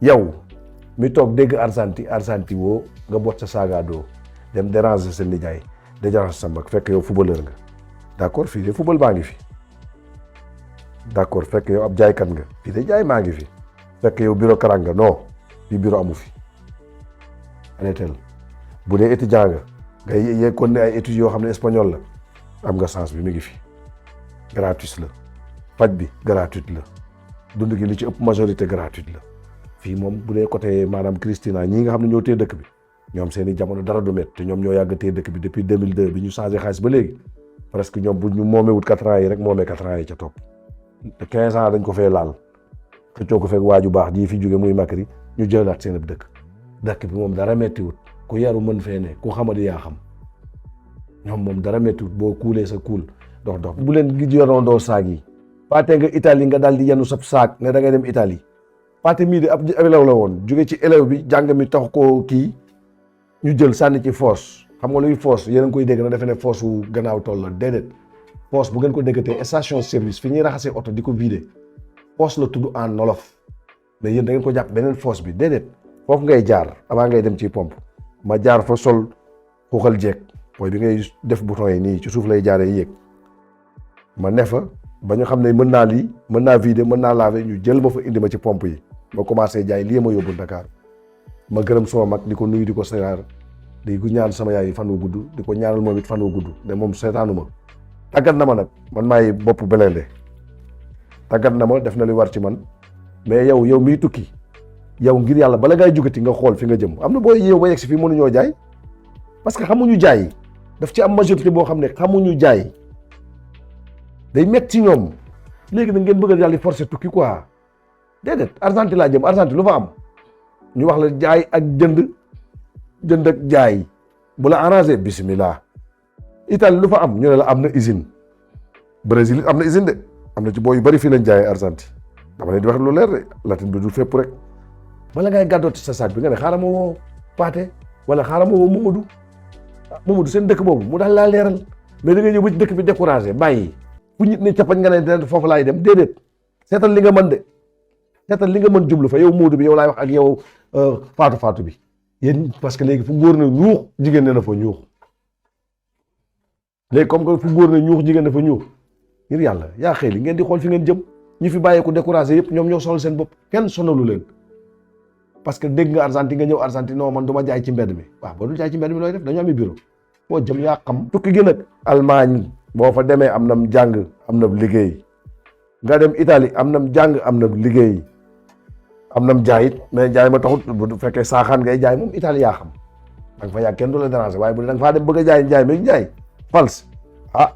yow mi toog dégg Argentine woo nga bot sa saaga doo dem déranger sa nijaay déranger sa mag fekk yow footballeur nga d'accord fii de football baa ngi fi d'accord fekk yow ab jaaykat nga fii de jaay maa ngi fi fekk yow bureau karang nga non fii bureau amu fi arrêtel bu dee étudiant nga ngay kon ne ay études yoo xam ne espagnol la am nga chance bi mi ngi fi gratuit la faj bi gratuite la dund gi li ci ëpp majorité gratuite la fii moom bu dee côté maanaam Christina ñii nga xam ne ñoo téye dëkk bi ñoom seen i jamono dara du métti te ñoom ñoo yàgg téye dëkk bi depuis 2002 bi ñu changé xaalis ba léegi presque ñoom bu ñu moomewut 4 ans yi rek moomee 4 ans yi ca topp te 15 ans dañ ko fee laal xëccoo ko fekk waaju baax jii fi jóge muy Macri ñu jëlaat seen ab dëkk bi moom dara méttiwut ku yaru mën fee ne ku xamadi yaa xam ñoom moom dara méttiwut boo kuulee sa kuul dox bu leen gi yorondoo saag yi paate nga Italie nga daal di yenu sab saag ne da ngay dem Italie paate mii de ab élève la woon jóge ci élève bi jàng mi tax koo kii ñu jël sànni ci fosse xam nga luy fosse yéen a ngi koy dégg na defe ne fosse wu gannaaw toll la déedéet fosse bu ngeen ko déggatee station service fi ñuy raxasee oto di ko vider fosse la tudd en olof mais yéen da ngeen ko jàpp beneen fosse bi déedéet foofu ngay jaar avant ngay dem ci pompe ma jaar fa sol xuuxal jeeg mooy bi ngay def bouton yi nii ci suuf lay jaaree yéeg ma ne fa ba ñu xam ne mën naa lii mën naa vider mën naa laver ñu jël ma fa indi ma ci pompe yi ma commencé jaay lii ma yóbbul Dakar ma gërëm sama mag di ko nuyu di ko seetaan di ko ñaan sama yaay fan wu gudd di ko ñaanal moom it fan wu gudd ne moom seetaanu ma tàggat na ma nag man maay bopp Belende tàggat na ma def na li war ci man mais yow miy tukki yow ngir yàlla bala ngay jugati nga xool fi nga jëm am na booy yow ba yegg si fii mënuñoo jaay parce que xamuñu jaay daf ci am majorité boo xam ne xamuñu jaay day metti ci ñoom léegi nag ngeen bëgg a daal di forcer tukki quoi déedéet Argentine laa jëm Argentine lu fa am ñu wax la jaay ak jënd ak jaay bu la arrangé bismillah Italie lu fa am ñu ne la am na usine Brésil am na usine de am na ci boo yu bari fii lañ jaayee Argentine dama leen di wax lu leer de latin bi du fépp rek bala ngay gàddooti sa sac bi nga ne xaaral ma woo Paate wala xaaral ma woo Mamadou seen dëkk boobu mu daal laa leeral mais da ngay ñëw ba ci dëkk bi découragé bàyyi fu nit ne capañ nga ne foofu laay dem déedéet seetal li nga mën de seetal li nga mën jublu fa yow Modou bi yow laay wax ak yow Fatou bi yéen parce que léegi fu góor na ñuux jigéen ne na fa ñuux léegi comme que fu góor na ñuux jigéen ne fa ñuux ngir yàlla yaa xëy li ngeen di xool fi ngeen jëm ñi fi bàyyeeku découragé yëpp ñoom ñoo sonal seen bopp kenn sonalu leen parce que dégg nga Argentine nga ñëw Argentine non man du ma jaay ci mbedd mi waaw boo dul jaay ci mbedd mi looy def dañoo ami bureau boo jëm yaa xam tukki gi nag Allemagne boo fa demee am nam jàng am na liggéey nga dem Italie am nam jàng am na liggéey am nam jaay it mais jaay ma taxut bu fekkee saaxaan ngay jaay moom Italie yaa xam da nga fa yàgg kenn du la déranger waaye bu da nga faa dem bëgg a jaay mais jaay fals ah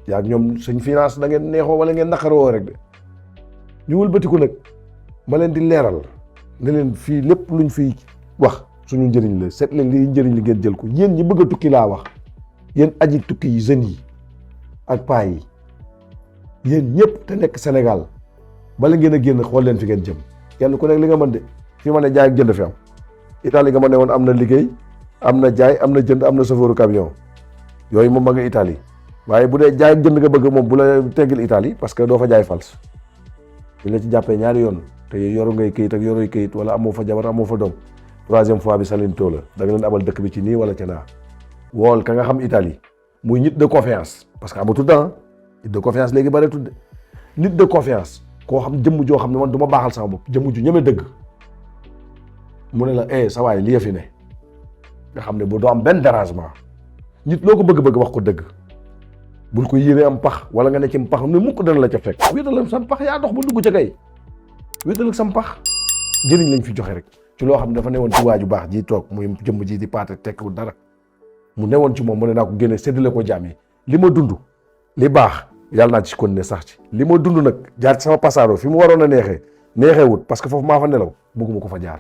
yaa ñoom suñ finance da ngeen neexoo wala ngeen naqaroo rek de ñu wëlbatiku nag ma leen di leeral ne leen fii lépp luñ fiy wax suñu njëriñ la seet leen li njëriñ li ngeen jël ko yéen ñi bëgg a tukki laa wax yéen aji tukki yi jeunes yi ak paa yi yéen ñëpp te nekk Sénégal bala ngeen a génn xool leen fi ngeen jëm kenn ku nekk li nga mën de fi ma ne jaay ak jënd fi am Italie nga ma ne woon am na liggéey am na jaay am na jënd am na chauffeur camion yooyu moom ma nga Italie waaye bu dee jaay ak jënd nga bëgg moom bu la teggil Italie parce que doo fa jaay fals bu la ci jàppee ñaari yoon te yoru ngay këyit ak yoruy këyit wala amoo fa jabar amoo fa doom troisième fois bi salinto la da nga leen abal dëkk bi ci nii wala ca naa wool ka nga xam Italie muy nit de confiance parce que amatul temps nit de confiance léegi bare tudde nit de confiance koo xam jëmm joo xam ne man du ma baaxal sama bopp jëmm ju ñeme dëgg mu ne la sa waay li fi ne nga xam ne bu doo am benn dérangement nit loo ko bëgg-bëgg wax ko dëgg bul ko yéene am pax wala nga ne ci pax ne mukk dana la ca fekk wéetal sam pax yaa dox bu dugg ca kay wéetal ak sam pax jëriñ lañ fi joxe rek ci loo xam ne dafa newoon ci waaju baax ji toog muy jëmm ji di paate tekkiwul dara mu newoon ci moom mu ne naa ko génne séddale ko jaam yi li ma dund li baax yàlla naa ci continuer sax ci li ma dund nag jaar ci sama passado fi mu waroon a neexeewut parce que foofu maa fa nelaw bëgguma ko fa jaar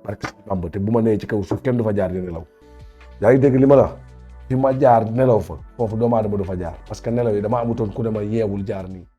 parce que Bamba te bu ma nee ci kaw suuf kenn du fa jaar di nelaw yaa ngi dégg li ma la fi ma jaar nelaw fa foofu doomu aadama du fa jaar parce que nelaw yi dama amutoon ku ne ma yeewul jaar nii